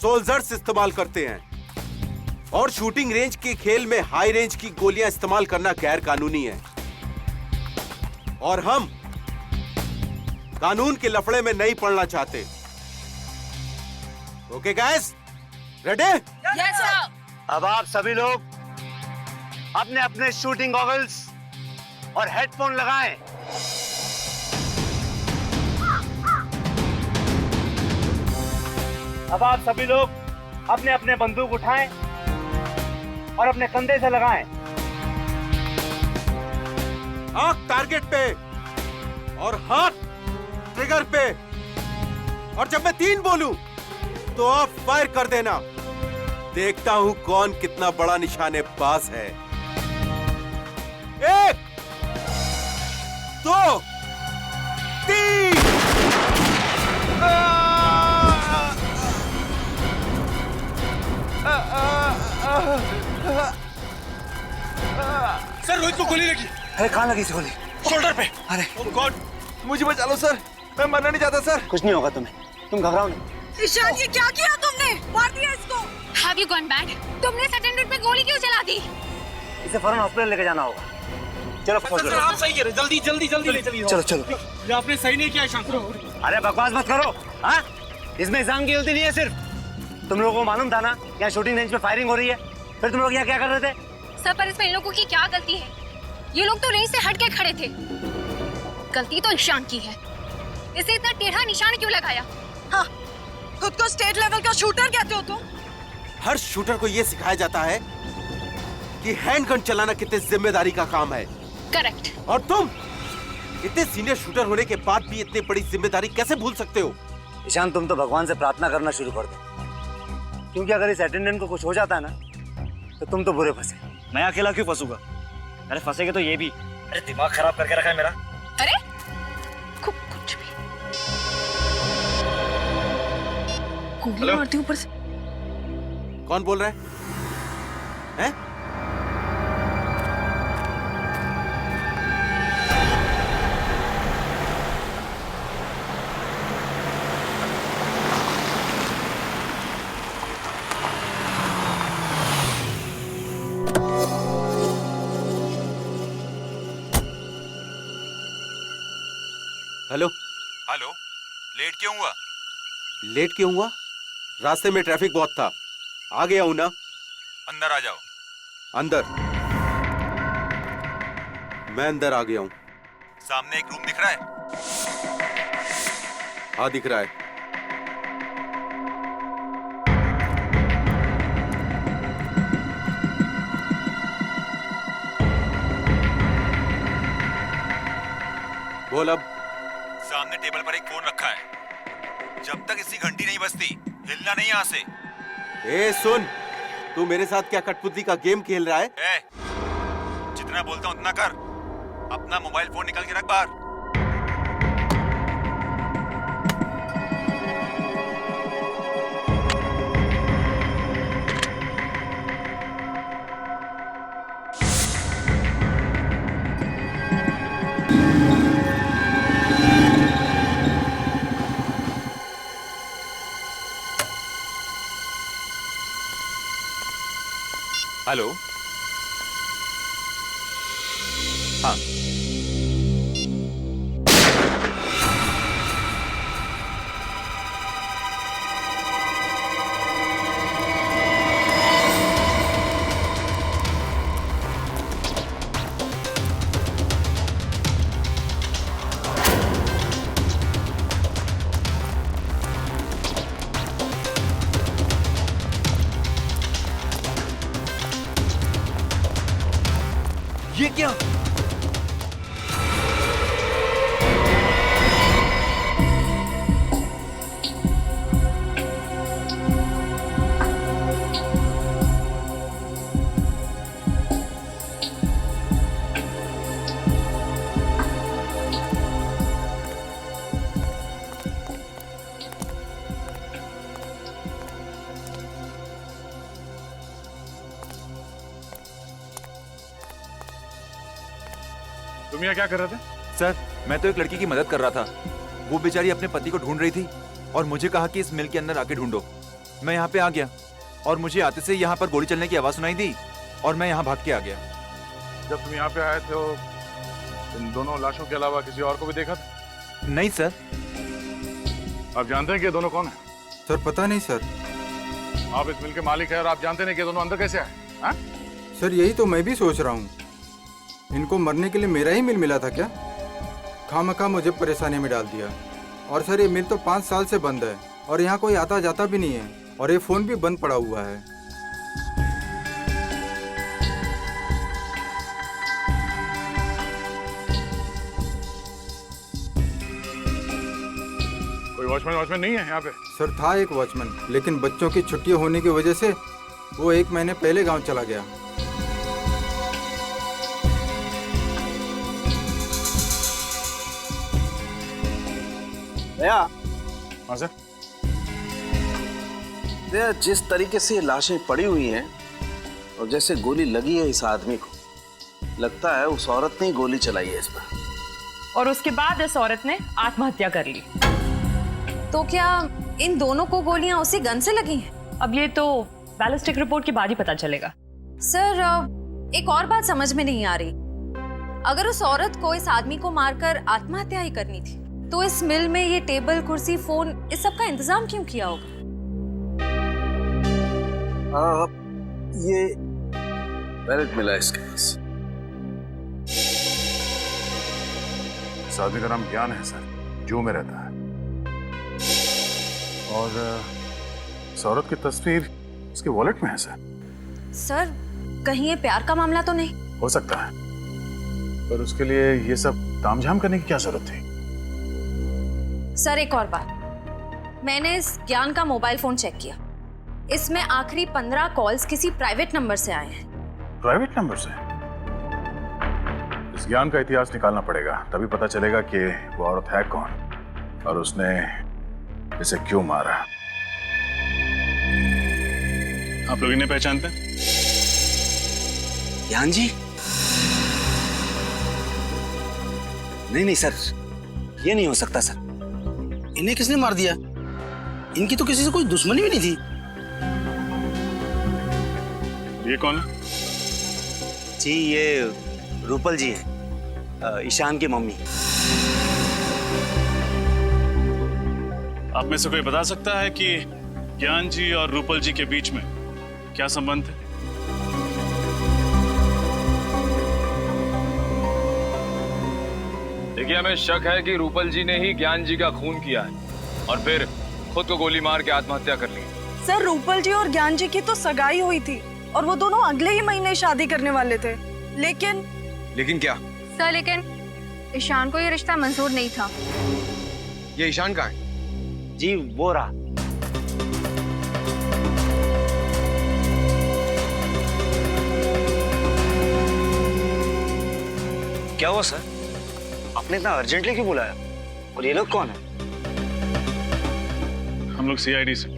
Soldiers इस्तेमाल करते हैं और शूटिंग रेंज के खेल में हाई रेंज की गोलियां इस्तेमाल करना गैर कानूनी है। और हम कानून के लफड़े में नहीं पड़ना चाहते। Okay guys, ready? Yes sir. अब आप सभी लोग अपने अपने शूटिंग गॉगल्स और हेडफोन लगाएं। अब आप सभी लोग अपने अपने बंदूक उठाएं और अपने कंधे से लगाएं। आंख टारगेट पे और हाथ ट्रिगर पे, और जब मैं 3 बोलूं तो आप फायर कर देना। देखता हूं कौन कितना बड़ा निशानेबाज है। 1 2 3। सर रोहित को गोली लगी। अरे कहाँ लगी गोली? शोल्डर पे। अरे ओह गॉड, मुझे बचा लो सर, मैं मरना नहीं चाहता सर। कुछ नहीं होगा तुम्हें, तुम घबराओ नहीं। ईशान, ये क्या किया तुमने? मार दिया इसको। Have you gone mad? तुमने अटेंडेंट पे गोली क्यों चला दी? इसे फौरन हॉस्पिटल लेके जाना होगा। चलो सर आप सही कह रहे, जल्दी जल्दी जल्दी ले चलिए। चलो चलो। ये आपने सही नहीं किया ईशान। अरे बकवास मत करो। हाँ, इसमें इंसान की गलती नहीं है सिर्फ। तुम लोगों को मालूम था ना यहाँ शूटिंग रेंज पे फायरिंग हो रही है, फिर तुम लोग यहाँ क्या कर रहे थे? सर पर इसमें इन लोगों की क्या गलती है? ये लोग तो रेंज से हट के खड़े थे। गलती तो ईशान की है। इसे इतना टेढ़ा निशान क्यों लगाया? हाँ, खुद को स्टेट लेवल का शूटर कहते हो तुम? हर शूटर को यह सिखाया जाता है कि हैंडगन चलाना कितने जिम्मेदारी का काम है। करेक्ट। और तुम इतने सीनियर शूटर होने के बाद भी इतनी बड़ी जिम्मेदारी कैसे भूल सकते हो? ईशान, तुम तो भगवान से प्रार्थना करना शुरू कर दो, क्योंकि अगर इस अटेंडेंट को कुछ हो जाता है ना तो तुम तो बुरे फंसे। मैं अकेला क्यों फंसूंगा? अरे फंसेगे तो ये भी। अरे दिमाग खराब करके रखा है मेरा। अरे कुछ भी गोली मारती ऊपर से। कौन बोल रहा है? हैं? हेलो हेलो, लेट क्यों हुआ? लेट क्यों हुआ? रास्ते में ट्रैफिक बहुत था, आ गया हूं ना। अंदर आ जाओ। अंदर? मैं अंदर आ गया हूं। सामने एक रूम दिख रहा है? हाँ दिख रहा है। बोल अब। सामने टेबल पर एक फोन रखा है। जब तक इसकी घंटी नहीं बजती हिलना नहीं यहाँ से। ए सुन, तू मेरे साथ क्या कठपुतली का गेम खेल रहा है? जितना बोलता हूँ उतना कर। अपना मोबाइल फोन निकाल के रख बाहर। हेलो। हाँ, ये क्या? तुम यहाँ क्या कर रहे थे? सर, मैं तो एक लड़की की मदद कर रहा था। वो बेचारी अपने पति को ढूंढ रही थी और मुझे कहा कि इस मिल के अंदर आके ढूंढो। मैं यहाँ पे आ गया और मुझे आते से यहाँ पर गोली चलने की आवाज़ सुनाई दी और मैं यहाँ भाग के आ गया। जब तुम यहाँ पे आए थे इन दोनों लाशों के अलावा किसी और को भी देखा था? नहीं सर। आप जानते हैं कि ये दोनों कौन है? सर पता नहीं सर। आप इस मिल के मालिक हैं और आप जानते नहीं कि ये दोनों अंदर कैसे आए? हाँ? सर यही तो मैं भी सोच रहा हूँ, इनको मरने के लिए मेरा ही मिल मिला था क्या? खामखा मुझे परेशानी में डाल दिया। और सर ये मिल तो 5 साल से बंद है और यहाँ कोई आता जाता भी नहीं है और ये फ़ोन भी बंद पड़ा हुआ है। कोई वॉचमैन नहीं है यहाँ पे? सर था एक वॉचमैन, लेकिन बच्चों की छुट्टियाँ होने की वजह से वो 1 महीने पहले गांव चला गया। भैया, हाँ सर। भैया जिस तरीके से ये लाशें पड़ी हुई हैं और जैसे गोली लगी है इस आदमी को, लगता है उस औरत ने ही गोली चलाई है इस पर। और उसके बाद इस औरत ने आत्महत्या कर ली। तो क्या इन दोनों को गोलियां उसी गन से लगी हैं? अब ये तो बैलिस्टिक रिपोर्ट के बाद ही पता चलेगा। सर एक और बात समझ में नहीं आ रही, अगर उस औरत को इस आदमी को मारकर आत्महत्या ही करनी थी तो इस मिल में ये टेबल, कुर्सी, फोन, इस सब का इंतजाम क्यों किया होगा? ये वैलेट मिला इसके पास। इस आदमी का नाम ज्ञान है सर, जू में रहता है। और इस औरत की तस्वीर उसके वॉलेट में है सर। सर कहीं ये प्यार का मामला तो नहीं? हो सकता है, पर उसके लिए ये सब तामझाम करने की क्या जरूरत थी? सर एक और बात, मैंने इस ज्ञान का मोबाइल फोन चेक किया, इसमें आखिरी 15 कॉल्स किसी प्राइवेट नंबर से आए हैं। प्राइवेट नंबर से? इस ज्ञान का इतिहास निकालना पड़ेगा, तभी पता चलेगा कि वो औरत है कौन और उसने इसे क्यों मारा। आप लोग इन्हें पहचानते हैं? ज्ञान जी? नहीं सर, ये नहीं हो सकता सर। इन्हें किसने मार दिया? इनकी तो किसी से कोई दुश्मनी भी नहीं थी। ये कौन है? जी ये रूपल जी है, ईशान की मम्मी। आप में से कोई बता सकता है कि ज्ञान जी और रूपल जी के बीच में क्या संबंध है? देखिए, हमें शक है कि रूपल जी ने ही ज्ञान जी का खून किया है और फिर खुद को गोली मार के आत्महत्या कर ली। सर रूपल जी और ज्ञान जी की तो सगाई हुई थी और वो दोनों अगले ही महीने शादी करने वाले थे, लेकिन क्या? सर लेकिन ईशान को ये रिश्ता मंजूर नहीं था। ये ईशान कहाँ है? जी वो रहा। क्या हुआ सर? आपने इतना अर्जेंटली क्यों बुलाया? और ये लोग कौन है? हम लोग CID से।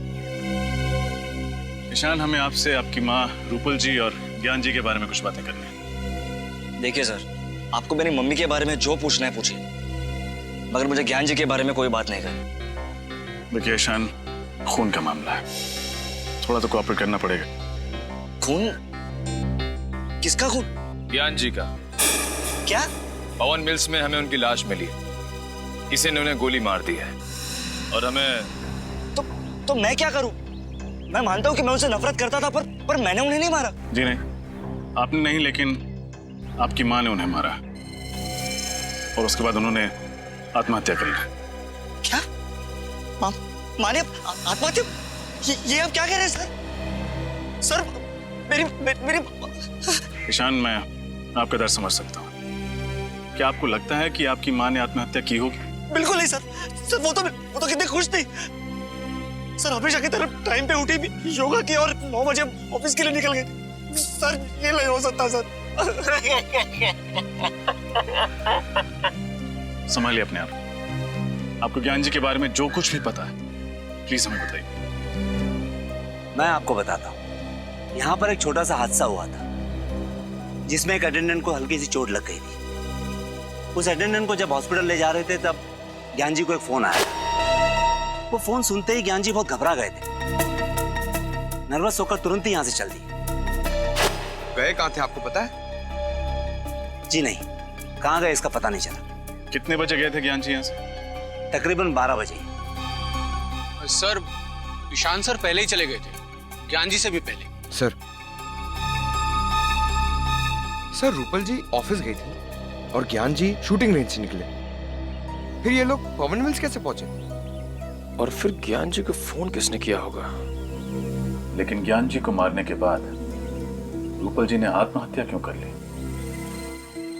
ईशान, हमें आपसे आपकी माँ रूपल जी और ज्ञान जी के बारे में कुछ बातें करनी है। देखिए सर, आपको मेरी मम्मी के बारे में जो पूछना है पूछिए, मगर मुझे ज्ञान जी के बारे में कोई बात नहीं करनी। देखिए ईशान, खून का मामला है, थोड़ा तो कोऑपरेट करना पड़ेगा। खून? किसका खून? ज्ञान जी का। क्या? पवन मिल्स में हमें उनकी लाश मिली, किसी ने उन्हें गोली मार दी है और हमें तो मैं क्या करूं? मैं मानता हूं कि मैं उनसे नफरत करता था, पर मैंने उन्हें नहीं मारा। जी नहीं, आपने नहीं, लेकिन आपकी माँ ने उन्हें मारा और उसके बाद उन्होंने आत्महत्या कर ली। क्या? माँ ने आत्महत्या? ये आप क्या कह रहे हैं सर? मेरी ईशान, मैं आपका दर्द समझ सकता हूँ। क्या आपको लगता है कि आपकी माँ ने आत्महत्या की होगी? बिल्कुल नहीं सर, वो तो कितनी खुश थी सर, हमेशा की तरह टाइम पे उठी भी, योगा की और 9 बजे ऑफिस के लिए निकल गई। सर ये नहीं हो सकता सर। संभालिए अपने आप। आपको ज्ञान जी के बारे में जो कुछ भी पता है प्लीज हमें बताइए। मैं आपको बताता हूँ, यहाँ पर एक छोटा सा हादसा हुआ था जिसमें एक अटेंडेंट को हल्की सी चोट लग गई थी। उस अटेंडेंट को जब हॉस्पिटल ले जा रहे थे तब ज्ञान जी को एक फोन आया। वो फोन सुनते ही ज्ञान जी बहुत घबरा गए थे नर्वस होकर तुरंत ही यहाँ से चल दी। गए कहाँ थे आपको पता है? जी नहीं, कहाँ गए इसका पता नहीं चला। कितने बजे गए थे ज्ञान जी यहाँ से? तकरीबन 12 बजे। सर ईशान सर पहले ही चले गए थे, ज्ञान जी से भी पहले। सर रूपल जी ऑफिस गई थी और ज्ञान जी शूटिंग रेंज से निकले। फिर ये लोग पवन मिल्स कैसे पहुंचे? और फिर ज्ञान जी को फोन किसने किया होगा? लेकिन ज्ञान जी को मारने के बाद रूपल जी ने आत्महत्या क्यों कर ली?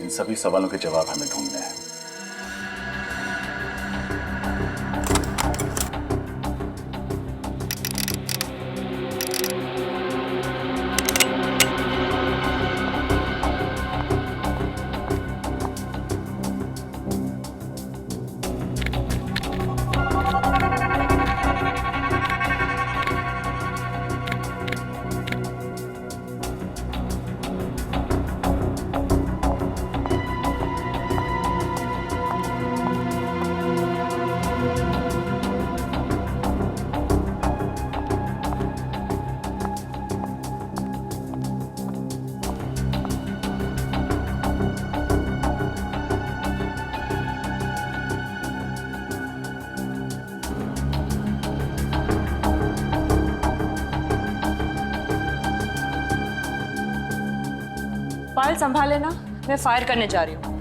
इन सभी सवालों के जवाब हमें ढूंढने हैं। फाइल संभाल लेना, मैं फायर करने जा रही हूँ।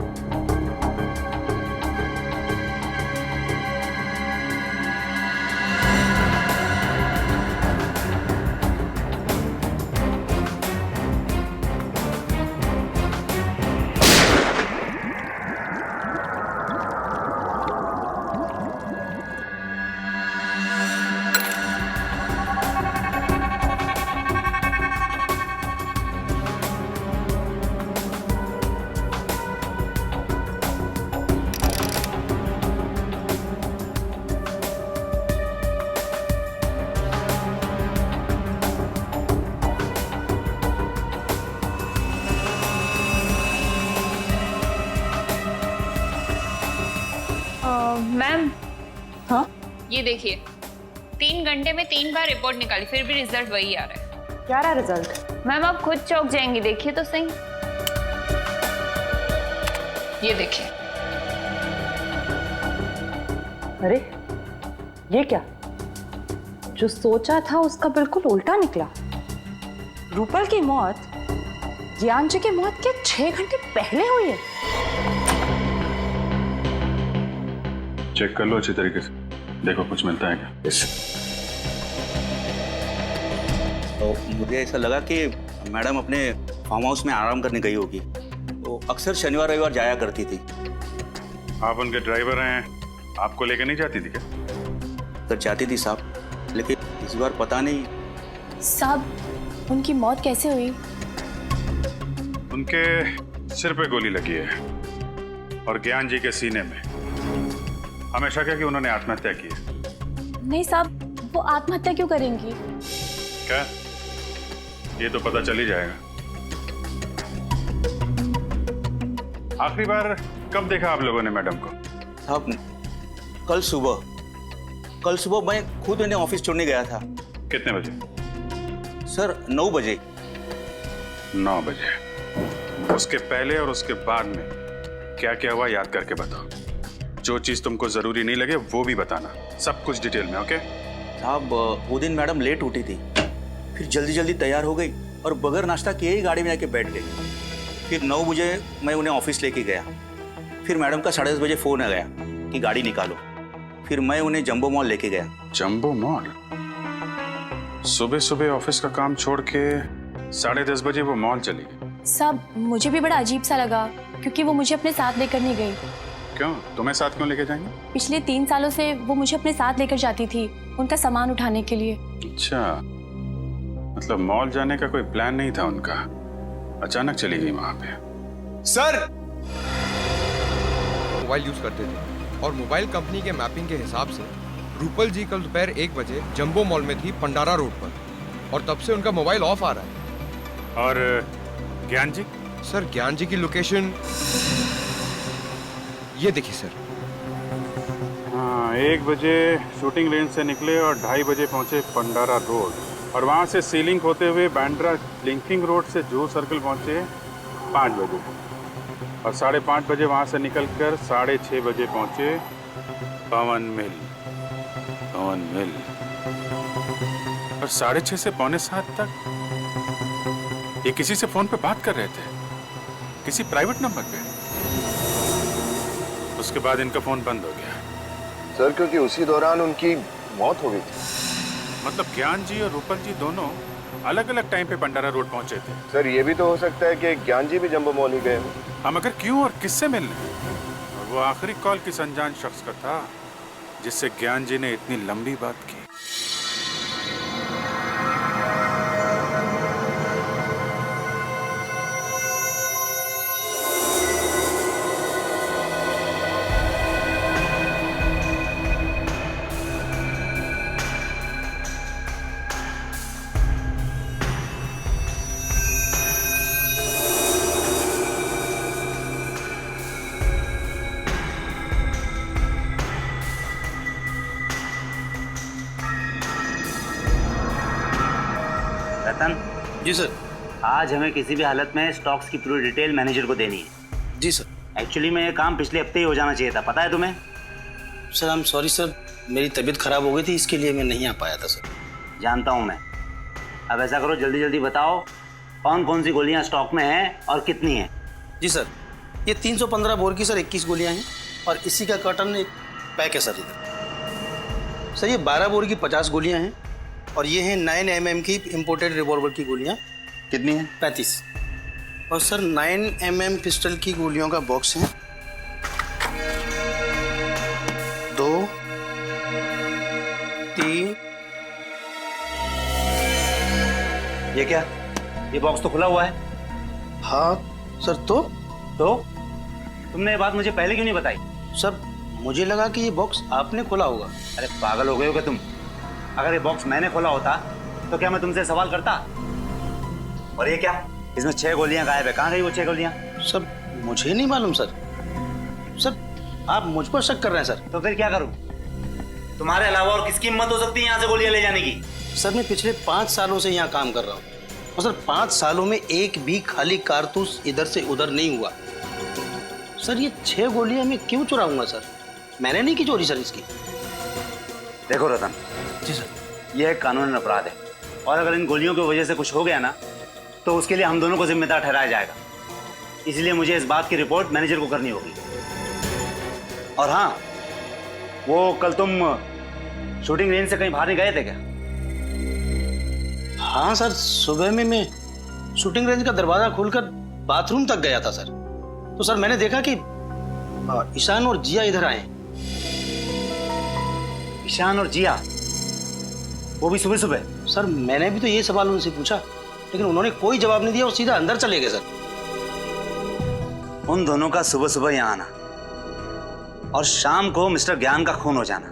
मैम, हाँ ये देखिए 3 घंटे में 3 बार रिपोर्ट निकाली, फिर भी रिजल्ट वही आ रहा है। क्या रहा रिजल्ट? मैम आप खुद चौंक जाएंगी, देखिए तो सही। ये देखिए। अरे ये क्या? जो सोचा था उसका बिल्कुल उल्टा निकला। रूपल की मौत ज्ञान जी की मौत के 6 घंटे पहले हुई है। चेक कर लो अच्छी तरीके से, देखो कुछ मिलता है क्या। तो मुझे ऐसा लगा कि मैडम अपने फार्म हाउस में आराम करने गई होगी, तो अक्सर शनिवार रविवार जाया करती थी। आप उनके ड्राइवर हैं, आपको लेकर नहीं जाती थी क्या? तो जाती थी साहब, लेकिन इस बार पता नहीं। साहब उनकी मौत कैसे हुई? उनके सिर पे गोली लगी है और ज्ञान जी के सीने में। हमेशा क्या कि उन्होंने आत्महत्या की है। नहीं साहब, वो आत्महत्या क्यों करेंगी? क्या? ये तो पता चल ही जाएगा। आखिरी बार कब देखा आप लोगों ने मैडम को? साहब कल सुबह मैं खुद उन्हें ऑफिस छोड़ने गया था। कितने बजे? सर 9 बजे। 9 बजे। उसके पहले और उसके बाद में क्या क्या हुआ याद करके बताओ। जो चीज तुमको जरूरी नहीं लगे वो भी बताना, सब कुछ डिटेल में। ओके साहब, वो दिन मैडम लेट उठी थी, फिर जल्दी जल्दी तैयार हो गई और बगैर नाश्ता किए ही गाड़ी में जाके बैठ गई। फिर 9 बजे मैं उन्हें ऑफिस लेके गया। फिर मैडम का 10:30 बजे फोन आ गया कि गाड़ी निकालो। फिर मैं उन्हें जंबो मॉल लेके गया। Jumbo mall? सुबह सुबह ऑफिस का काम छोड़ के 10:30 बजे वो मॉल चली गई? साहब मुझे भी बड़ा अजीब सा लगा, क्योंकि वो मुझे अपने साथ लेकर नहीं गई। क्यों? तुम्हें साथ क्यों लेके जाएंगे? पिछले 3 सालों से वो मुझे अपने साथ लेकर जाती थी, उनका सामान उठाने के लिए। अच्छा, मतलब मॉल जाने का कोई प्लान नहीं था उनका, अचानक चली गई वहां पे। सर मोबाइल यूज करते थे और मोबाइल कंपनी के मैपिंग के हिसाब से रूपल जी कल दोपहर 1 बजे जंबो मॉल में थी पंडारा रोड पर, और तब से उनका मोबाइल ऑफ आ रहा है। और ज्ञान जी? सर ज्ञान जी की लोकेशन ये देखिए सर। हाँ, 1 बजे शूटिंग रेंज से निकले और 2:30 बजे पहुंचे पंडारा रोड। और वहाँ से सीलिंग होते हुए बांद्रा लिंकिंग रोड से जूहू सर्कल पहुँचे 5 बजे और 5:30 बजे वहाँ से निकलकर 6:30 बजे पहुँचे पवन मिल। और 6:30 से 6:45 तक ये किसी से फोन पे बात कर रहे थे, किसी प्राइवेट नंबर पे। उसके बाद इनका फोन बंद हो गया। सर क्योंकि उसी दौरान उनकी मौत हो गई थी। मतलब ज्ञान जी और रूपल जी दोनों अलग अलग टाइम पे भंडारा रोड पहुंचे थे। सर ये भी तो हो सकता है कि ज्ञान जी भी जंबो मॉल ही गए हों। हम अगर क्यों और किससे मिलने? और वो आखिरी कॉल किस अनजान शख्स का था जिससे ज्ञान जी ने इतनी लंबी बात की। रतन जी सर। आज हमें किसी भी हालत में स्टॉक्स की पूरी डिटेल मैनेजर को देनी है। जी सर। एक्चुअली में ये काम पिछले हफ्ते ही हो जाना चाहिए था, पता है तुम्हें? Sir I am sorry sir, मेरी तबीयत खराब हो गई थी, इसके लिए मैं नहीं आ पाया था सर। जानता हूँ मैं। अब ऐसा करो, जल्दी जल्दी बताओ कौन कौन सी गोलियाँ स्टॉक में हैं और कितनी हैं। जी सर, ये 315 बोर की सर 21 गोलियाँ हैं और इसी का कर्टन एक पैक है सर इधर। सर ये 12 बोर की 50 गोलियाँ हैं और ये हैं 9 mm की इम्पोर्टेड रिवॉल्वर की गोलियाँ। कितनी हैं? 35। और सर 9 mm पिस्टल की गोलियों का बॉक्स है 2 3। ये क्या? ये बॉक्स तो खुला हुआ है। हाँ सर। तो तुमने ये बात मुझे पहले क्यों नहीं बताई? सर मुझे लगा कि ये बॉक्स आपने खोला होगा। अरे पागल हो गए हो क्या तुम? अगर ये बॉक्स मैंने खोला होता तो क्या मैं तुमसे सवाल करता? और ये क्या? इसमें 6 गोलियां गायब है, कहाँ गई वो 6 गोलियां? सर मुझे नहीं मालूम सर। सर आप मुझ पर शक कर रहे हैं सर। तो फिर क्या करूं? तुम्हारे अलावा और किसकी हिम्मत हो सकती है यहाँ से गोलियां ले जाने की? सर मैं पिछले 5 सालों से यहाँ काम कर रहा हूँ और सर 5 सालों में एक भी खाली कारतूस इधर से उधर नहीं हुआ। सर ये 6 गोलियां मैं क्यों चुराऊंगा सर? मैंने नहीं की चोरी सर इसकी। देखो रतन जी सर, यह एक कानूनी अपराध है और अगर इन गोलियों की वजह से कुछ हो गया ना तो उसके लिए हम दोनों को जिम्मेदार ठहराया जाएगा। इसलिए मुझे इस बात की रिपोर्ट मैनेजर को करनी होगी। और हाँ, वो कल तुम शूटिंग रेंज से कहीं बाहर नहीं गए थे क्या? हाँ सर, सुबह में मैं शूटिंग रेंज का दरवाजा खोलकर बाथरूम तक गया था सर। तो सर मैंने देखा कि ईशान और जिया इधर आए। ईशान और जिया? वो भी सुबह सुबह? सर मैंने भी तो ये सवाल उनसे पूछा लेकिन उन्होंने कोई जवाब नहीं दिया और सीधा अंदर चले गए सर। उन दोनों का सुबह सुबह यहाँ आना और शाम को मिस्टर ज्ञान का खून हो जाना,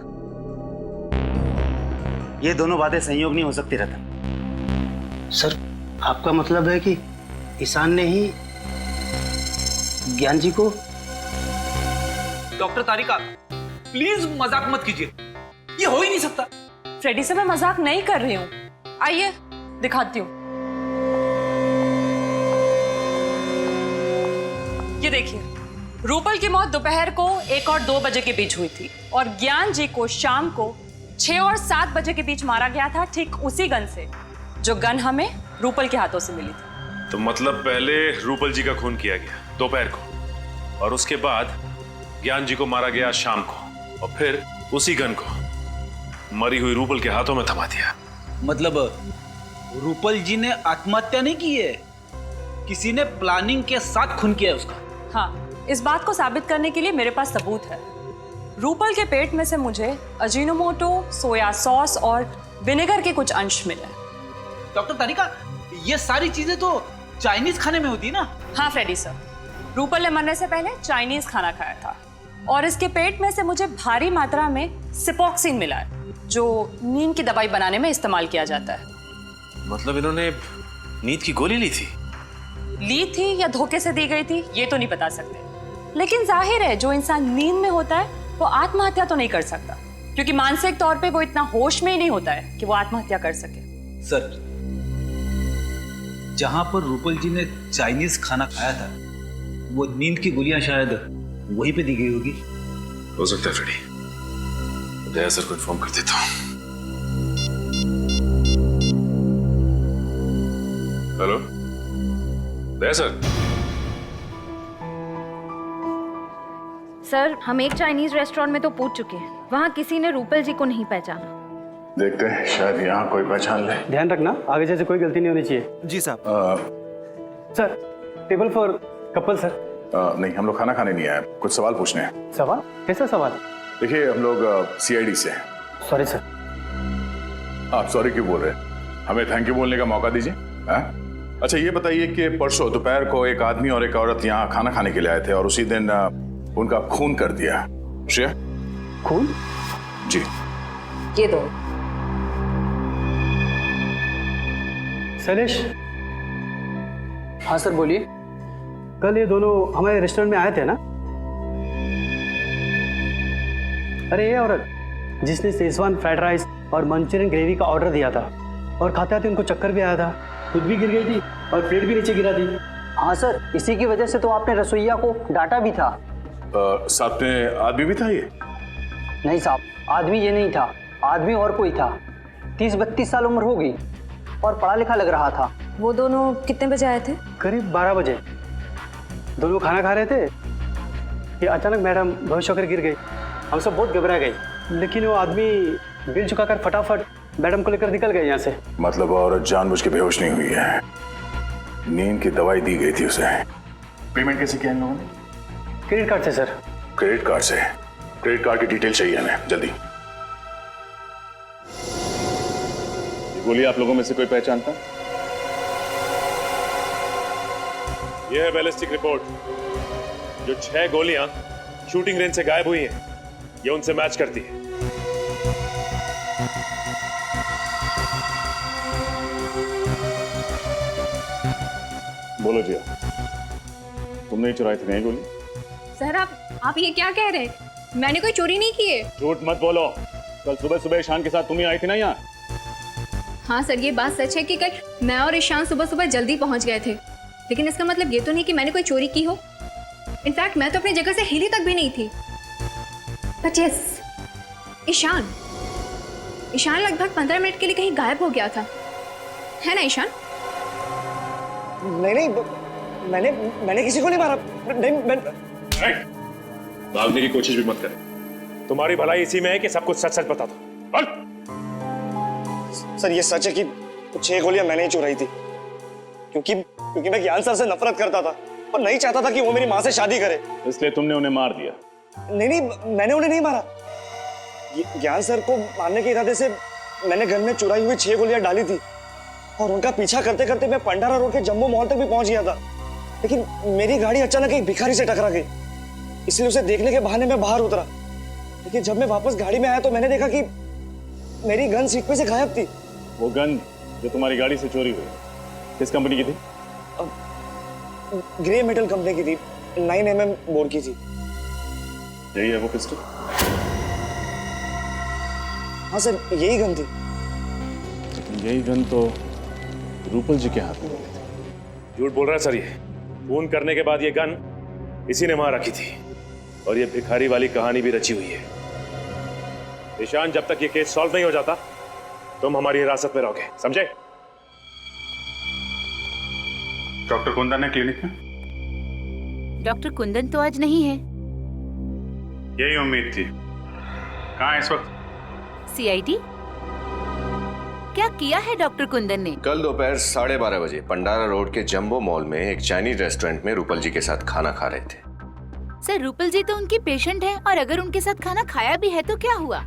ये दोनों बातें संयोग नहीं हो सकती रतन। सर आपका मतलब है कि ईशान ने ही ज्ञान जी को? डॉक्टर तारिका प्लीज मजाक मत कीजिए, ये हो ही नहीं सकता। फ्रेडी से मैं मजाक नहीं कर रही हूँ, आइए दिखाती हूँ। ये देखिए, रूपल की मौत दोपहर को 1 और 2 बजे के बीच हुई थी और ज्ञान जी को शाम को 6 और 7 बजे के बीच मारा गया था, ठीक उसी गन से जो गन हमें रूपल के हाथों से मिली थी। तो मतलब पहले रूपल जी का खून किया गया दोपहर को और उसके बाद ज्ञान जी को मारा गया शाम को और फिर उसी गन को मरी हुई रूपल के हाथों में थमा दिया। मतलब रूपल जी ने आत्महत्या नहीं की है, किसी ने प्लानिंग के साथ खून किया है उसका। हाँ, इस बात को साबित करने के लिए मेरे पास सबूत है। रूपल के पेट में से मुझे अजीनोमोटो, सोया सॉस और विनेगर के कुछ अंश मिले। डॉक्टर तारिका, ये सारी चीजें तो चाइनीज खाने में होती है ना? हाँ फ्रेडी सर, रूपल ने मरने से पहले चाइनीज खाना खाया था और इसके पेट में से मुझे भारी मात्रा में सिपोक्सिन मिला है जो नींद की दवाई बनाने में इस्तेमाल किया जाता है। मतलब इन्होंने नींद की गोली ली थी या धोखे से दी गई थी ये तो नहीं बता सकते, लेकिन जाहिर है जो इंसान नींद में होता है वो आत्महत्या तो नहीं कर सकता क्योंकि मानसिक तौर पे वो इतना होश में ही नहीं होता है कि वो आत्महत्या कर सके। सर, जहां पर रूपल जी ने चाइनीज खाना खाया था, वो नींद की गोलियां शायद वहीं पे दी गई होगी। हो सकता है फ्रेडी। दया सर को इन्फॉर्म कर देता हूँ। हेलो दया सर। सर, हम एक चाइनीज रेस्टोरेंट में तो पूछ चुके हैं, वहाँ किसी ने रूपल जी को नहीं पहचाना। देखते हैं शायद यहाँ कोई पहचान ले। ध्यान रखना, आगे जैसे कोई गलती नहीं होनी चाहिए। जी साहब। Sir, table for couple sir. नहीं, हम लोग खाना खाने नहीं आए, कुछ सवाल पूछने हैं। सवाल? कैसा सवाल? देखिए, हम लोग CID से हैं। Sorry sir. आप सॉरी क्यों बोल रहे हैं? हमें थैंक यू बोलने का मौका दीजिए। अच्छा ये बताइए कि परसों दोपहर को एक आदमी और एक औरत यहाँ खाना खाने के लिए आए थे और उसी दिन उनका खून कर दिया। श्रेया? खून? जी। ये दो। शैलेश? हाँ सर बोलिए। कल ये दोनों हमारे रेस्टोरेंट में आए थे ना? अरे ये औरत जिसने शेजवान फ्राइड राइस और मंचूरियन ग्रेवी का ऑर्डर दिया था और खाते खाते उनको चक्कर भी आया था, खुद भी गिर गई थी और प्लेट भी नीचे गिरा थी। हाँ सर, इसी की वजह से तो आपने रसोइया को डांटा भी था। साथ में आदमी भी था ये? नहीं साहब, आदमी ये नहीं था, आदमी और कोई था। 30-32 साल उम्र होगी और पढ़ा लिखा लग रहा था। वो दोनों कितने बजे आए थे? करीब 12 बजे। दोनों खाना खा रहे थे कि अचानक मैडम बेहोश होकर गिर गई। हम सब बहुत घबरा गए, लेकिन वो आदमी बिल चुकाकर फटाफट मैडम को लेकर निकल गए यहाँ से। मतलब औरत जानबूझ के बेहोश नहीं हुई है, नींद की दवाई दी गई थी उसे। पेमेंट कैसे किया इन लोगों ने? क्रेडिट कार्ड से सर। क्रेडिट कार्ड से? क्रेडिट कार्ड की डिटेल चाहिए हमें जल्दी। गोली आप लोगों में से कोई पहचानता? यह है बैलिस्टिक रिपोर्ट। जो 6 गोलियां शूटिंग रेंज से गायब हुई हैं, ये उनसे मैच करती है। बोलो जी, तुमने ही चुराई थी नहीं गोली? सर आप ये क्या कह रहे हैं? मैंने कोई चोरी नहीं की है। झूठ मत बोलो। कल सुबह सुबह ईशान के साथ तुम ही आई थी ना यहाँ? हाँ सर, ये बात सच है कि कल मैं और ईशान सुबह सुबह जल्दी पहुंच गए थे, लेकिन इसका मतलब ये तो नहीं कि मैंने कोई चोरी की हो। इनफैक्ट मैं तो अपनी जगह से हिली तक भी नहीं थी। बट यस, ईशान लगभग 15 मिनट के लिए कहीं गायब हो गया था, है ना ईशान? नहीं, मैंने किसी को नहीं मारा। नहीं, भागने की कोशिश भी मत करें। तुम्हारी भलाई इसी में है कि सब कुछ सच सच बता दो। सर ये सच है कि 6 गोलियां मैंने ही चुराई थी, क्योंकि मैं ज्ञान सर से नफरत करता था और नहीं चाहता था कि वो मेरी माँ से शादी करे। इसलिए तुमने उन्हें मार दिया? नहीं, मैंने उन्हें नहीं मारा। ज्ञान सर को मारने के इरादे से मैंने घर में चुराई हुई 6 गोलियां डाली थी और उनका पीछा करते करते मैं पंडारा रोड के जम्बो मॉल तक भी पहुंच गया था, लेकिन मेरी गाड़ी अचानक एक भिखारी से टकरा गई, इसलिए उसे देखने के बहाने मैं बाहर उतरा। लेकिन जब मैं वापस गाड़ी में आया तो मैंने देखा कि मेरी गन सीट पे से गायब थी। वो गन जो तुम्हारी गाड़ी से चोरी हुई किस कंपनी की थी? ग्रे मेटल कंपनी की थी, 9mm बोर की थी। यही है वो पिस्टल? हाँ सर, यही गन थी। यही गन तो रूपल जी के हाथ में मिली थी। झूठ बोल रहा है सर ये। खून करने के बाद ये गन इसी ने वहां रखी थी और ये भिखारी वाली कहानी भी रची हुई है। ईशान, जब तक ये केस सॉल्व नहीं हो जाता तुम हमारी हिरासत में रहोगे, समझे? डॉक्टर कुंदन है क्लिनिक में? डॉक्टर कुंदन तो आज नहीं है। यही उम्मीद थी। कहाँ है इस वक्त? CID? क्या किया है डॉक्टर कुंदन ने? कल दोपहर 12:30 बजे पंडारा रोड के जंबो मॉल में एक चाइनीज रेस्टोरेंट में रूपल जी के साथ खाना खा रहे थे। सर, रूपल जी तो उनकी पेशेंट है और अगर उनके साथ खाना खाया भी है तो क्या हुआ?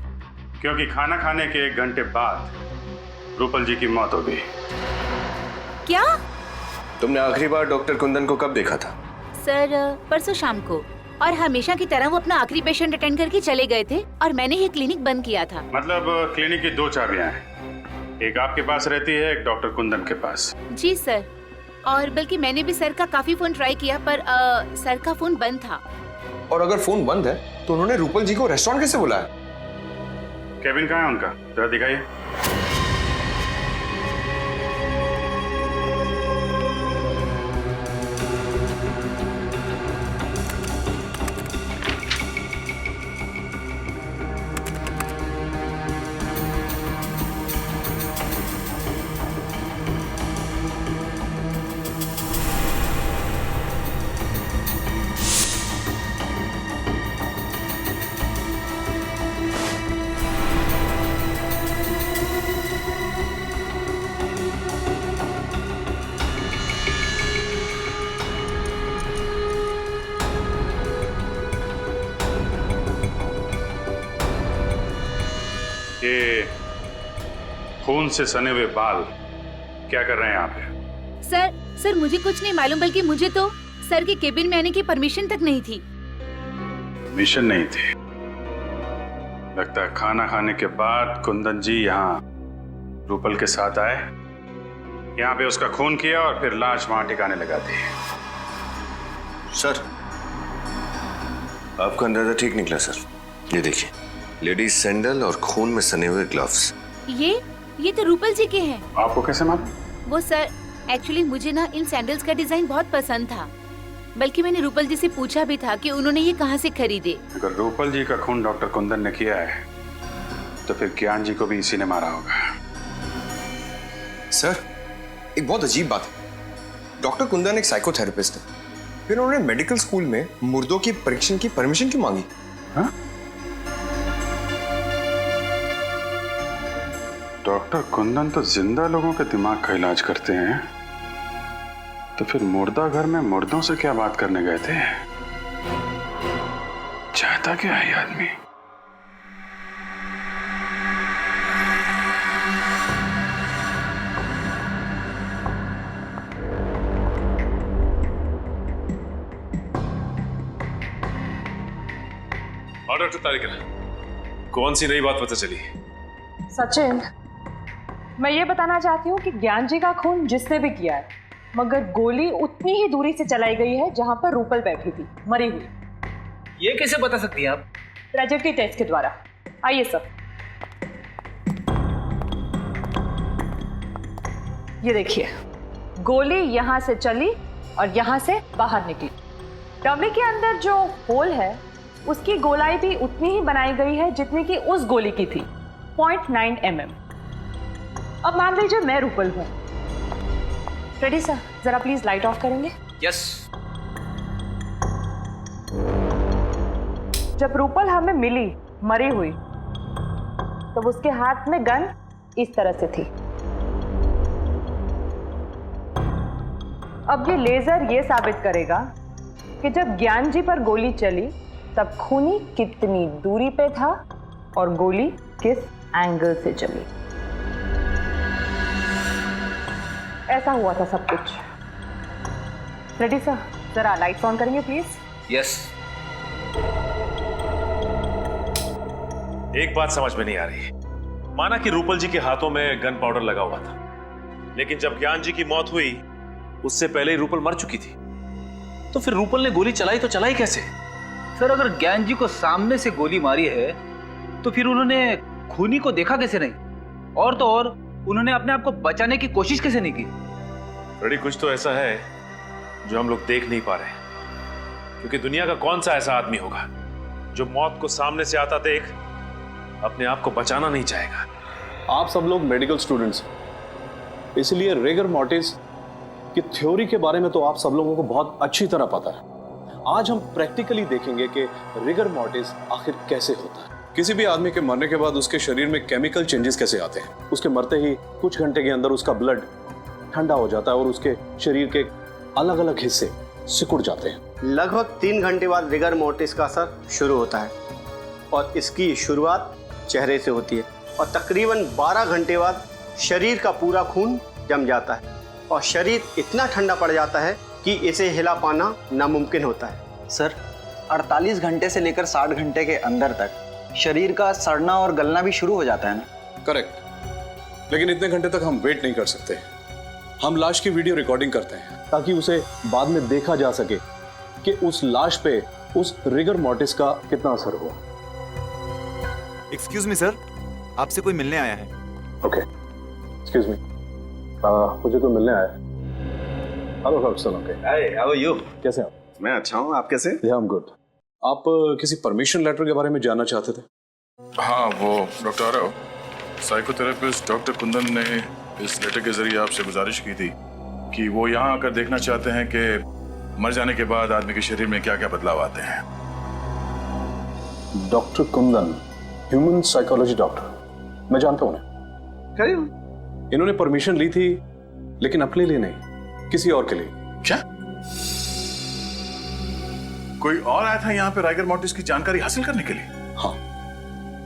क्योंकि खाना खाने के 1 घंटे बाद रूपल जी की मौत हो गई। क्या? तुमने आखिरी बार डॉक्टर कुंदन को कब देखा था? सर, परसों शाम को, और हमेशा की तरह वो अपना आखिरी पेशेंट अटेंड करके चले गए थे और मैंने ही क्लिनिक बंद किया था। मतलब क्लिनिक की 2 चाबियां हैं, एक आपके पास रहती है, एक डॉक्टर कुंदन के पास। जी सर, और बल्कि मैंने भी सर का काफी फोन ट्राई किया पर सर का फोन बंद था। और अगर फोन बंद है तो उन्होंने रूपल जी को रेस्टोरेंट कैसे बुलाया? केबिन कहाँ है उनका? जरा दिखाइए। ये खून से सने हुए बाल क्या कर रहे हैं यहाँ पे? सर मुझे कुछ नहीं मालूम, बल्कि मुझे तो सर के केबिन में आने की परमिशन तक नहीं थी। परमिशन नहीं थी? लगता है खाना खाने के बाद कुंदन जी यहाँ रूपल के साथ आए, यहाँ पे उसका खून किया और फिर लाश वहां ठिकाने लगा दी। सर, आपका अंदाजा ठीक निकला सर। ये देखिए, लेडीज सैंडल और खून में सने हुए ग्लव्स। ये तो रूपल जी के हैं। आपको कैसे मालूम? वो सर, एक्चुअली मुझे ना इन सैंडल्स का डिजाइन बहुत पसंद था, बल्कि मैंने रूपल जी से पूछा भी था कि उन्होंने ये कहाँ से खरीदे। अगर रूपल जी का खून डॉक्टर कुंदन ने किया है तो फिर ज्ञान जी को भी इसी ने मारा होगा। सर, एक बहुत अजीब बात है। डॉक्टर कुंदन एक साइकोथेरेपिस्ट है, फिर उन्होंने मेडिकल स्कूल में मुर्दों की परीक्षण की परमिशन क्यों मांगी? हाँ? डॉक्टर कुंदन तो जिंदा लोगों के दिमाग का इलाज करते हैं, तो फिर मुर्दा घर में मुर्दों से क्या बात करने गए थे? चाहता क्या है ये आदमी? डॉक्टर तारिका, कौन सी नई बात पता चली? सचिन, मैं ये बताना चाहती हूँ कि ज्ञान जी का खून जिसने भी किया है, मगर गोली उतनी ही दूरी से चलाई गई है जहां पर रूपल बैठी थी, मरी हुई। ये कैसे बता सकती हैं आप? ट्रेजेक्टरी टेस्ट के द्वारा। आइए सर, ये देखिए, गोली यहां से चली और यहां से बाहर निकली। डमी के अंदर जो होल है उसकी गोलाई भी उतनी ही बनाई गई है जितनी कि उस गोली की थी, 0.9 mm। अब मान लीजिए मैं रूपल हूं। रेडी सर, जरा प्लीज लाइट ऑफ करेंगे? यस। जब रूपल हमें मिली मरी हुई, तब उसके हाथ में गन इस तरह से थी। अब ये लेजर ये साबित करेगा कि जब ज्ञान जी पर गोली चली तब खूनी कितनी दूरी पे था और गोली किस एंगल से चली। ऐसा हुआ था सब कुछ। रेडी सर, जरा लाइट्स ऑन करेंगे प्लीज? यस। एक बात समझ में नहीं आ रही। माना कि रूपल जी के हाथों में गन पाउडर लगा हुआ था, लेकिन जब ज्ञान जी की मौत हुई उससे पहले ही रूपल मर चुकी थी, तो फिर रूपल ने गोली चलाई तो चलाई कैसे? सर, अगर ज्ञान जी को सामने से गोली मारी है तो फिर उन्होंने खूनी को देखा कैसे नहीं? और तो और उन्होंने अपने आप को बचाने की कोशिश कैसे नहीं की? रेडी, कुछ तो ऐसा है जो हम लोग देख नहीं पा रहे, क्योंकि दुनिया का कौन सा ऐसा आदमी होगा जो मौत को सामने से आता देख अपने आप को बचाना नहीं चाहेगा। आप सब लोग मेडिकल स्टूडेंट्स हैं, इसलिए रिगर मॉर्टिस की थ्योरी के बारे में तो आप सब लोगों को बहुत अच्छी तरह पता है। आज हम प्रैक्टिकली देखेंगे कि रिगर मॉर्टिस आखिर कैसे होता है। किसी भी आदमी के मरने के बाद उसके शरीर में केमिकल चेंजेस कैसे आते हैं। उसके मरते ही कुछ घंटे के अंदर उसका ब्लड ठंडा हो जाता है और उसके शरीर के अलग अलग हिस्से सिकुड़ जाते हैं। लगभग 3 घंटे बाद रिगर मोर्टिस का असर शुरू होता है और इसकी शुरुआत चेहरे से होती है और तकरीबन 12 घंटे बाद शरीर का पूरा खून जम जाता है और शरीर इतना ठंडा पड़ जाता है कि इसे हिला पाना नामुमकिन होता है। सर, 48 घंटे से लेकर 60 घंटे के अंदर तक शरीर का सड़ना और गलना भी शुरू हो जाता है ना? करेक्ट, लेकिन इतने घंटे तक हम वेट नहीं कर सकते। हम लाश की वीडियो रिकॉर्डिंग करते हैं ताकि उसे बाद में देखा जा सके कि उस लाश पे उस रिगर मॉर्टिस का कितना असर हुआ। एक्सक्यूज मी सर, आपसे कोई मिलने आया है। ओके, एक्सक्यूज मी, मुझे कोई मिलने आया है। Hello doctor, okay. Hi, how are you? कैसे हैं आप? मैं अच्छा हूँ, आप कैसे? I am good. आप किसी परमिशन लेटर के बारे में जानना चाहते थे? हाँ, वो doctor Aarav, psychotherapist doctor Kundan ने इस लेटर के जरिए आपसे गुजारिश की थी कि वो यहाँ आकर देखना चाहते हैं कि मर जाने के बाद आदमी के शरीर में क्या क्या बदलाव आते हैं। Doctor Kundan, human psychology doctor, मैं जानता हूँ उन्हें। इन्होंने परमिशन ली थी, लेकिन अपने लिए नहीं, किसी और के लिए। क्या? कोई और आया था यहाँ पे राइगर मॉर्टिस की जानकारी हासिल करने के लिए? हाँ,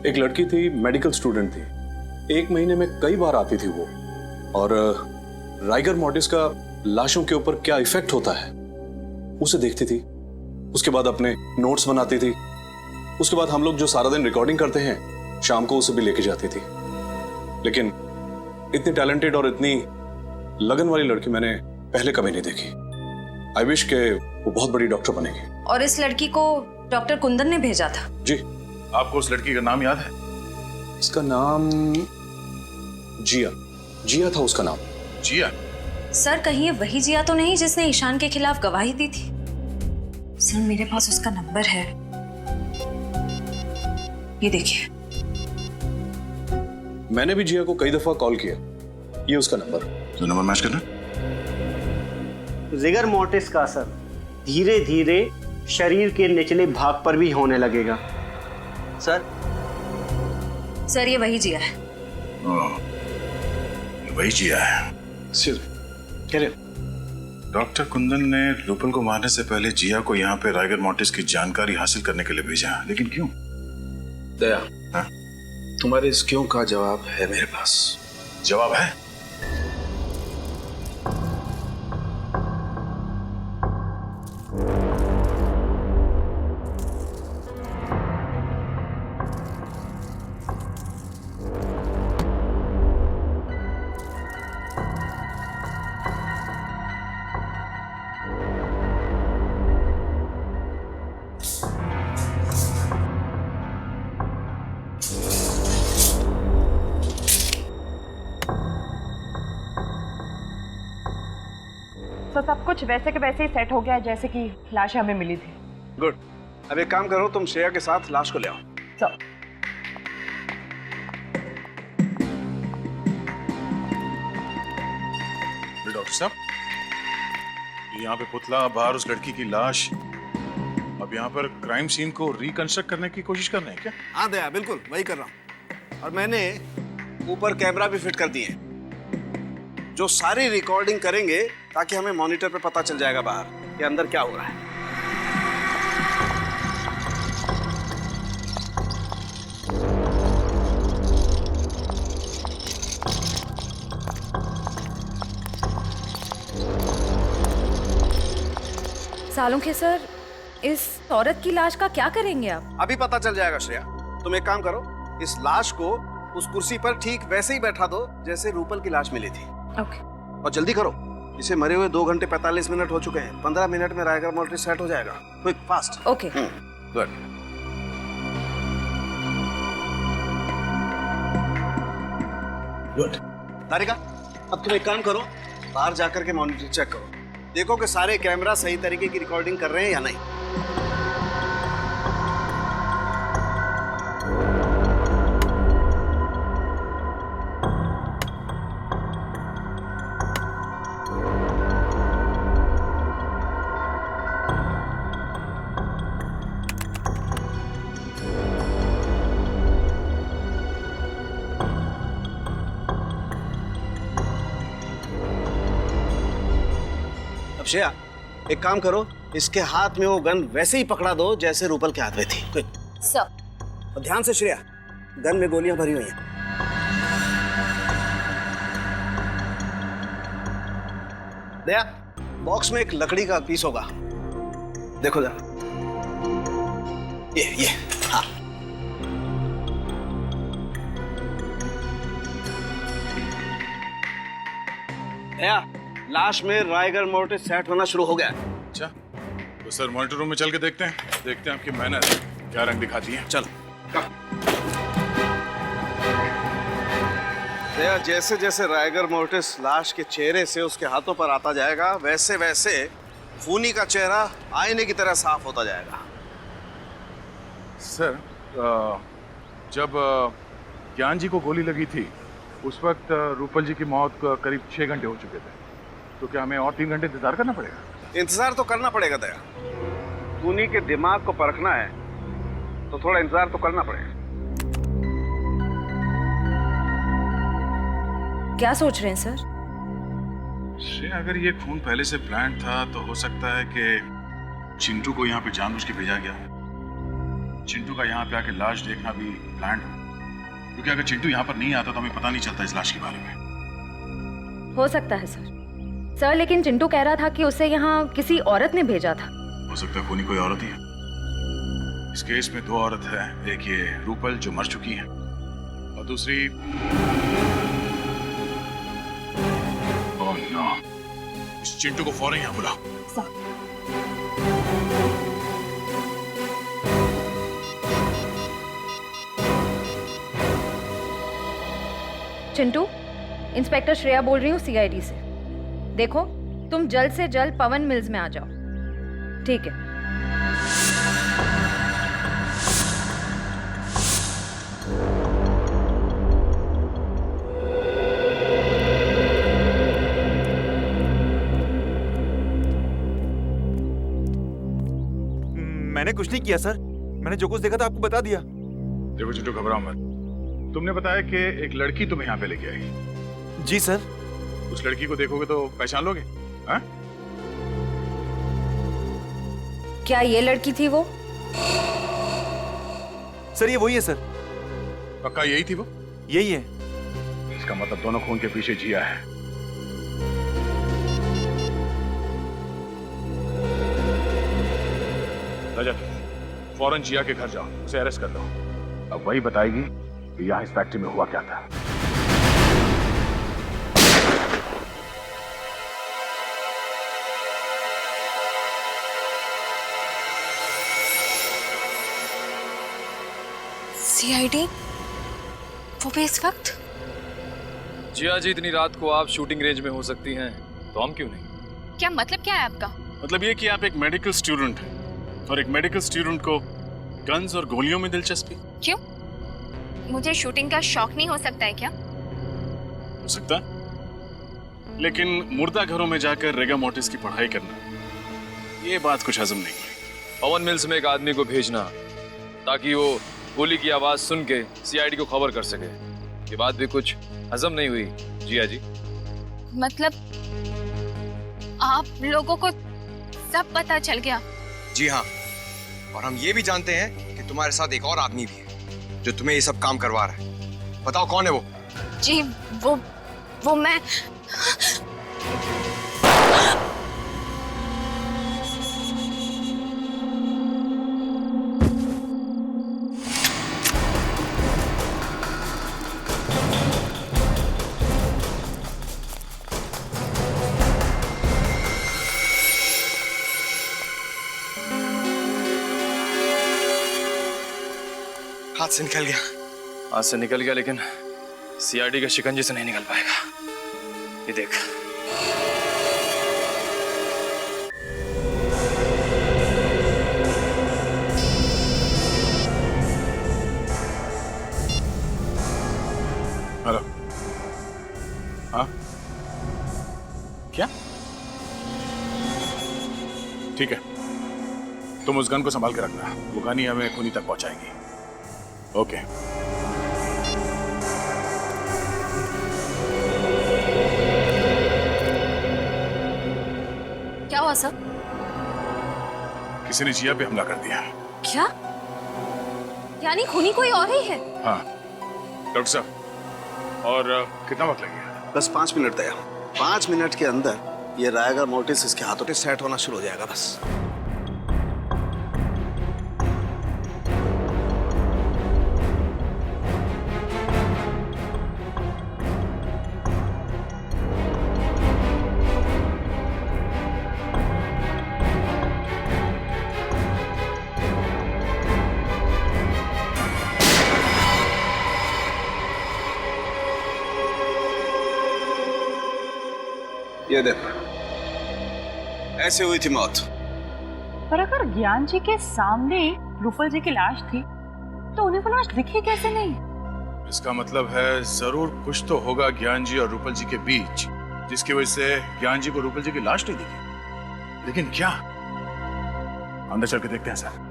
एक लड़की थी, मेडिकल स्टूडेंट थी, 1 महीने में कई बार आती थी वो, और राइगर मॉर्टिस का लाशों के ऊपर क्या इफेक्ट होता है उसे देखती थी। उसके बाद अपने नोट्स बनाती थी। उसके बाद हम लोग जो सारा दिन रिकॉर्डिंग करते हैं शाम को उसे भी लेके जाती थी। लेकिन इतनी टैलेंटेड और इतनी लगन वाली लड़की मैंने पहले कभी नहीं देखी। आई विश के वो बहुत बड़ी डॉक्टर बनेगी। और इस लड़की को डॉक्टर कुंदन ने भेजा था। जी। आपको उस लड़की का नाम याद है? इसका नाम जिया था उसका नाम। जिया? सर कहीं ये वही जिया तो नहीं जिसने ईशान के खिलाफ गवाही दी थी? सर मेरे पास उसका नंबर है, ये देखिए। मैंने भी जिया को कई दफा कॉल किया, ये उसका नंबर। तो नंबर मैच करना। रिगर मोर्टिस का असर धीरे धीरे शरीर के निचले भाग पर भी होने लगेगा। सर ये वही जिया है। वही जिया है। डॉक्टर कुंदन ने रूपल को मारने से पहले जिया को यहाँ पे राइगर मॉर्टिस की जानकारी हासिल करने के लिए भेजा, लेकिन क्यों? दया, तुम्हारे इस क्यों का जवाब है मेरे पास। जवाब है? तो सब कुछ वैसे के वैसे ही सेट हो गया है जैसे कि लाश हमें मिली थी। गुड। अब एक काम करो, तुम श्रेया के साथ लाश को ले आओ। चलो। डॉक्टर साहब, यहाँ पे पुतला, बाहर उस लड़की की लाश, अब यहाँ पर क्राइम सीन को रिकंस्ट्रक्ट करने की कोशिश कर रहे हैं क्या? हाँ दया, बिल्कुल वही कर रहा हूँ। और मैंने ऊपर कैमरा भी फिट कर दिए जो सारी रिकॉर्डिंग करेंगे, ताकि हमें मॉनिटर पे पता चल जाएगा बाहर कि अंदर क्या हो रहा है। सालुंखे सर, इस औरत की लाश का क्या करेंगे आप? अभी पता चल जाएगा श्रेया। तुम एक काम करो, इस लाश को उस कुर्सी पर ठीक वैसे ही बैठा दो जैसे रूपल की लाश मिली थी। ओके। और जल्दी करो, इसे मरे हुए 2 घंटे 45 मिनट हो चुके हैं। 15 मिनट में राइगर मॉर्टिस सेट हो जाएगा। Quick, fast. Okay. Good. Good. Tarika, अब तुम एक काम करो, बाहर जाकर के मॉनिटर चेक करो, देखो कि सारे कैमरा सही तरीके की रिकॉर्डिंग कर रहे हैं या नहीं। अब श्रेया, एक काम करो, इसके हाथ में वो गन वैसे ही पकड़ा दो जैसे रूपल के हाथ में थी। क्विक। सर। और ध्यान से श्रेया, गन में गोलियां भरी हुई हैं। दया, बॉक्स में एक लकड़ी का पीस होगा, देखो जरा। ये हाँ। दया, लाश में राइगर मॉर्टिस सेट होना शुरू हो गया। अच्छा, तो सर मॉनिटर रूम में चल के देखते हैं आपकी मेहनत क्या रंग दिखाती है। चल। दया, जैसे जैसे राइगर मॉर्टिस लाश के चेहरे से उसके हाथों पर आता जाएगा, वैसे वैसे खूनी का चेहरा आईने की तरह साफ होता जाएगा। सर, जब ज्ञान जी को गोली लगी थी उस वक्त रूपल जी की मौत करीब 6 घंटे हो चुके थे, तो क्या हमें और 3 घंटे इंतजार करना पड़ेगा? इंतजार तो करना पड़ेगा दया। खूनी के दिमाग को परखना है तो थोड़ा इंतजार तो करना पड़ेगा। क्या सोच रहे हैं सर? श्रेया, अगर ये खून पहले से प्लान था तो हो सकता है कि चिंटू को यहाँ पे जानबूझ के भेजा गया। चिंटू का यहाँ पे आके लाश देखना भी प्लान हो, क्योंकि अगर चिंटू यहाँ पर नहीं आता तो हमें पता नहीं चलता इस लाश के बारे में। हो सकता है सर, लेकिन चिंटू कह रहा था कि उसे यहाँ किसी औरत ने भेजा था। हो सकता है खूनी कोई औरत ही है। इस केस में 2 औरत है, एक ये रूपल जो मर चुकी है और दूसरी ओह नो, इस चिंटू को फौरन यहाँ बुलाओ। चिंटू, इंस्पेक्टर श्रेया बोल रही हूँ सीआईडी से। देखो, तुम जल्द से जल्द पवन मिल्स में आ जाओ, ठीक है? मैंने कुछ नहीं किया सर, मैंने जो कुछ देखा था आपको बता दिया। देखो चिंटू, घबराओ मत। तुमने बताया कि एक लड़की तुम्हें यहाँ पे लेके आई। जी सर। उस लड़की को देखोगे तो पहचान लोगे? हाँ? क्या ये लड़की थी वो? सर ये वही है सर। पक्का यही थी वो? यही है। इसका मतलब दोनों खून के पीछे जिया है। रजत, फौरन जिया के घर जाओ, उसे अरेस्ट कर लो। अब वही बताएगी कि यहाँ इस फैक्ट्री में हुआ क्या था। सीआईडी वो भी इस वक्त? जिया जी, इतनी रात को आप शूटिंग रेंज में हो सकती हैं, तो हम क्यों नहीं? क्या मतलब क्या है आपका? मतलब ये कि आप एक मेडिकल स्टूडेंट हैं और एक मेडिकल स्टूडेंट को गन्स और गोलियों में दिलचस्पी। क्यों? मुझे शूटिंग का शौक नहीं हो सकता है क्या? हो सकता है, लेकिन मुर्दा घरों में जाकर रेगा मोर्टिस की पढ़ाई करना, ये बात कुछ हजम नहीं हुई। पवन मिल्स में एक आदमी को भेजना ताकि वो गोली की आवाज सुन के सीआईडी को खबर कर सके, ये बात भी कुछ हजम नहीं हुई जिया जी। मतलब आप लोगों को सब पता चल गया? जी हाँ, और हम ये भी जानते हैं कि तुम्हारे साथ एक और आदमी भी है जो तुम्हें ये सब काम करवा रहा है। बताओ कौन है वो? जी वो मैं। हाथ से निकल गया। हाथ से निकल गया, लेकिन सीआईडी के शिकंजे से नहीं निकल पाएगा। ये देख। हेलो। हाँ? क्या? ठीक है, तुम उस गन को संभाल के रखना, वो गन ही हमें खूनी तक पहुंचाएगी। ओके। क्या हुआ सर? किसी ने जिया पे हमला कर दिया। क्या? यानी खूनी कोई और ही है? हाँ डॉक्टर साहब, और कितना वक्त लगेगा? बस 5 मिनट तैयार। 5 मिनट के अंदर ये रायगा मोर्टिस इसके हाथों से सेट होना शुरू हो जाएगा। बस ये देख, ऐसे हुई थी मौत। पर अगर ज्ञान जी के सामने रूपल जी की लाश थी तो उन्हें वो लाश दिखी कैसे नहीं? इसका मतलब है जरूर कुछ तो होगा ज्ञान जी और रूपल जी के बीच, जिसकी वजह से ज्ञान जी को रूपल जी की लाश नहीं दिखी। लेकिन क्या? अंदर चल के देखते हैं सर।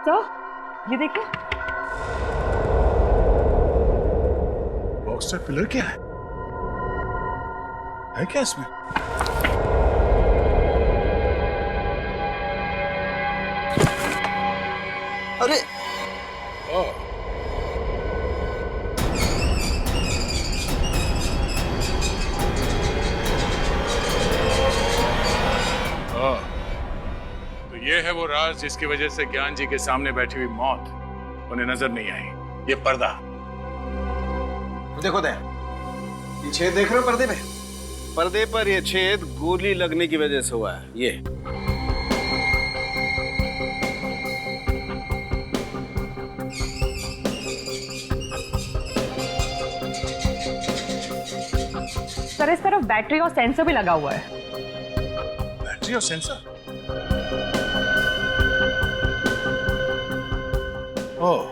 सर ये देखिए। बॉक्सर पिलर क्या है क्या इसमें? अरे तो ये है वो राज जिसकी वजह से ज्ञान जी के सामने बैठी हुई मौत उन्हें नजर नहीं आई। ये पर्दा देखो दे, ये छेद देख रहे हो पर्दे पे? पर्दे पर ये छेद गोली लगने की वजह से हुआ है। ये सर इस तरफ बैटरी और सेंसर भी लगा हुआ है। बैटरी और सेंसर? ओह,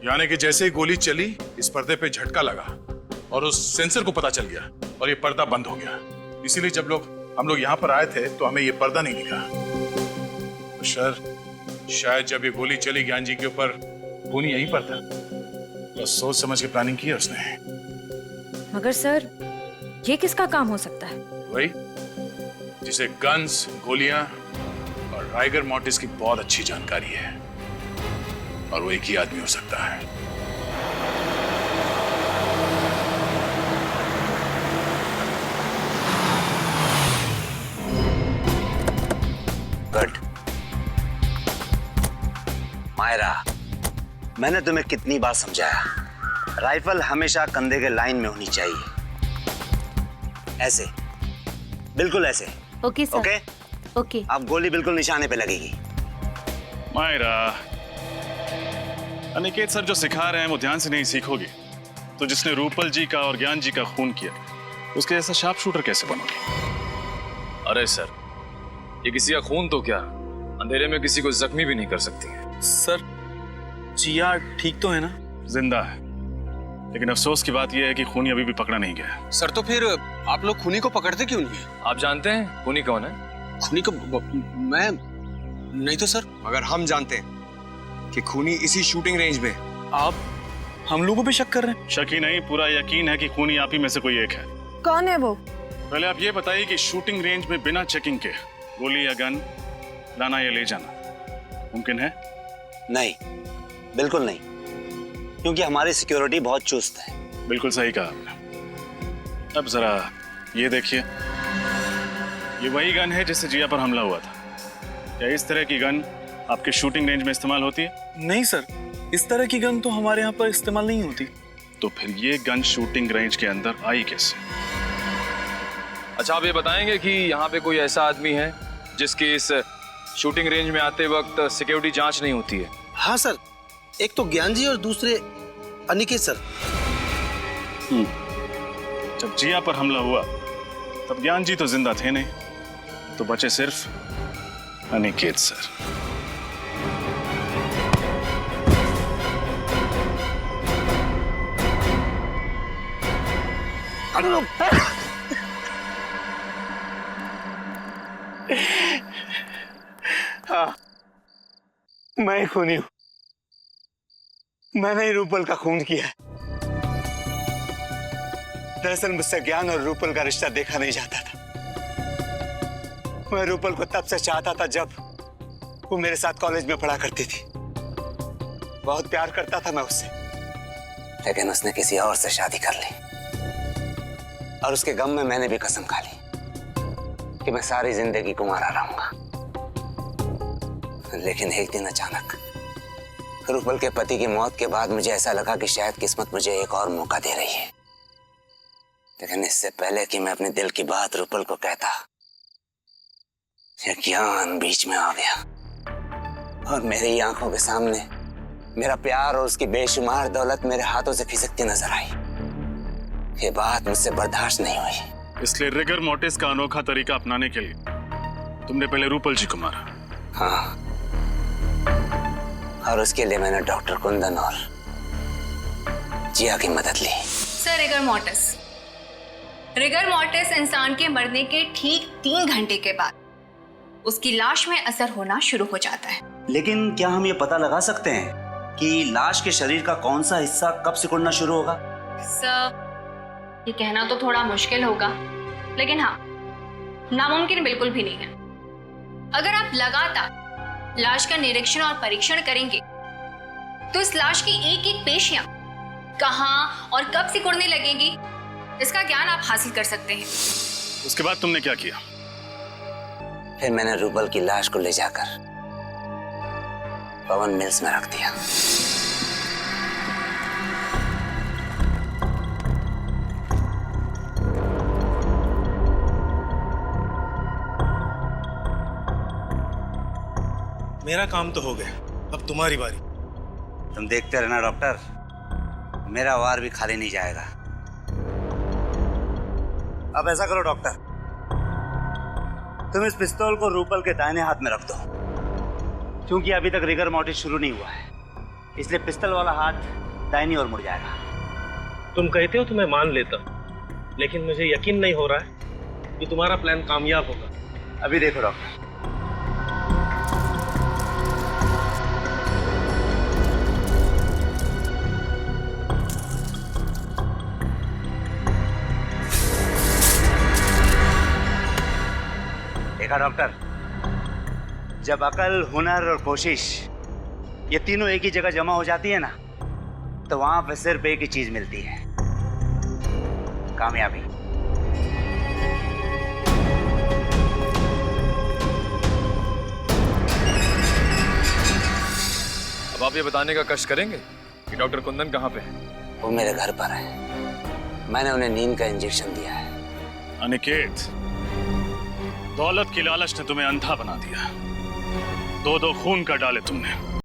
यानी कि जैसे ही गोली चली इस पर्दे पे झटका लगा और उस सेंसर को पता चल गया और ये पर्दा बंद हो गया। इसीलिए जब हम लोग यहाँ पर आए थे तो हमें ये पर्दा नहीं दिखा। तो शायद जब ये गोली चली ज्ञान जी के ऊपर, खून यहीं पर था। तो सोच समझ के प्लानिंग की है उसने। मगर सर ये किसका काम हो सकता है? वही जिसे गन्स, गोलियां और राइगर मॉर्टिस की बहुत अच्छी जानकारी है, और वो एक ही आदमी हो सकता है। गुड मायरा, मैंने तुम्हें कितनी बार समझाया, राइफल हमेशा कंधे के लाइन में होनी चाहिए। ऐसे, बिल्कुल ऐसे। Okay sir. Okay okay. अब गोली बिल्कुल निशाने पे लगेगी। मायरा, अनिकेत सर जो सिखा रहे हैं वो ध्यान से नहीं सीखोगी तो जिसने रूपल जी का और ज्ञान जी का खून किया उसके जैसा शार्प शूटर कैसे बनोगे? अरे सर, ये किसी का खून तो क्या, अंधेरे में किसी को जख्मी भी नहीं कर सकती है। सर, जिया ठीक तो है ना? जिंदा है, लेकिन अफसोस की बात यह है कि खूनी अभी भी पकड़ा नहीं गया। सर तो फिर आप लोग खूनी को पकड़ते क्यों नहीं? आप जानते हैं खूनी कौन है? खूनी को मैं नहीं तो सर। मगर हम जानते हैं कि खूनी इसी शूटिंग रेंज में। आप हम लोगों पे शक कर रहे हैं? शक ही नहीं, पूरा यकीन है कि खूनी आप ही में से कोई एक है। कौन है वो? पहले आप ये बताइए कि शूटिंग रेंज में बिना चेकिंग के गोली या गन लाना या ले जाना मुमकिन है? नहीं, बिल्कुल नहीं, क्योंकि हमारी सिक्योरिटी बहुत चुस्त है। बिल्कुल सही कहा आपने। अब जरा ये देखिए, ये वही गन है जिससे जिया पर हमला हुआ था। क्या इस तरह की गन आपके शूटिंग रेंज में इस्तेमाल होती है? नहीं सर, इस तरह की गन तो हमारे यहाँ पर इस्तेमाल नहीं होती। तो फिर ये गन शूटिंग रेंज के अंदर आई कैसे? अच्छा, आप ये बताएंगे कि यहाँ पे कोई ऐसा आदमी है जिसकी इस शूटिंग रेंज में आते वक्त सिक्योरिटी जांच नहीं होती है? हाँ सर, एक तो ज्ञान जी और दूसरे अनिकेत सर। जब जिया पर हमला हुआ तब ज्ञान जी तो जिंदा थे नहीं, तो बचे सिर्फ अनिकेत सर। हाँ, मैं खूनी हूं। मैंने ही रूपल का खून किया है। दरअसल मुझसे ज्ञान और रूपल का रिश्ता देखा नहीं जाता था। मैं रूपल को तब से चाहता था जब वो मेरे साथ कॉलेज में पढ़ा करती थी। बहुत प्यार करता था मैं उससे, लेकिन उसने किसी और से शादी कर ली। और उसके गम में मैंने भी कसम खा ली कि मैं सारी जिंदगी कुंवारा रहूंगा। लेकिन एक दिन अचानक रूपल के पति की मौत के बाद मुझे ऐसा लगा कि शायद किस्मत मुझे एक और मौका दे रही है। लेकिन इससे पहले कि मैं अपने दिल की बात रूपल को कहता, ये ज्ञान बीच में आ गया और मेरी आंखों के सामने मेरा प्यार और उसकी बेशुमार दौलत मेरे हाथों से खिसकती नजर आई। ये बात मुझसे बर्दाश्त नहीं हुई। इसलिए रिगर मोर्टिस का अनोखा तरीका अपनाने के लिए तुमने पहले रूपल जी को मारा? हाँ, और उसके लिए मैंने डॉक्टर कुंदन और जिया की मदद ली। सर, रिगर मॉर्टिस इंसान के मरने के ठीक 3 घंटे के बाद उसकी लाश में असर होना शुरू हो जाता है। लेकिन क्या हम ये पता लगा सकते हैं कि लाश के शरीर का कौन सा हिस्सा कब सिकुड़ना शुरू होगा? सर, ये कहना तो थोड़ा मुश्किल होगा, लेकिन हाँ, नामुमकिन बिल्कुल भी नहीं है। अगर आप लगातार लाश का निरीक्षण और परीक्षण करेंगे तो इस लाश की एक एक पेशियां कहाँ और कब सिकुड़ने लगेंगी, इसका ज्ञान आप हासिल कर सकते हैं। उसके बाद तुमने क्या किया? फिर मैंने रूपल की लाश को ले जाकर पवन मिल्स में रख दिया। मेरा काम तो हो गया, अब तुम्हारी बारी। तुम देखते रहना डॉक्टर, मेरा वार भी खाली नहीं जाएगा। अब ऐसा करो डॉक्टर, तुम इस पिस्तौल को रूपल के दाहिने हाथ में रख दो, क्योंकि अभी तक रिगर मोर्टिस शुरू नहीं हुआ है, इसलिए पिस्तौल वाला हाथ दाहिनी ओर मुड़ जाएगा। तुम कहते हो तो मैं मान लेता, लेकिन मुझे यकीन नहीं हो रहा है कि तुम्हारा प्लान कामयाब होगा। अभी देखो डॉक्टर, देखा डॉक्टर, जब अकल, हुनर और कोशिश ये तीनों एक ही जगह जमा हो जाती है ना, तो वहां पे सिर्फ एक ही चीज मिलती है, कामयाबी। अब आप ये बताने का कष्ट करेंगे कि डॉक्टर कुंदन कहाँ पे है? वो मेरे घर पर है, मैंने उन्हें नींद का इंजेक्शन दिया है। अनिकेत, दौलत की लालच ने तुम्हें अंधा बना दिया। दो खून का डाले तुमने।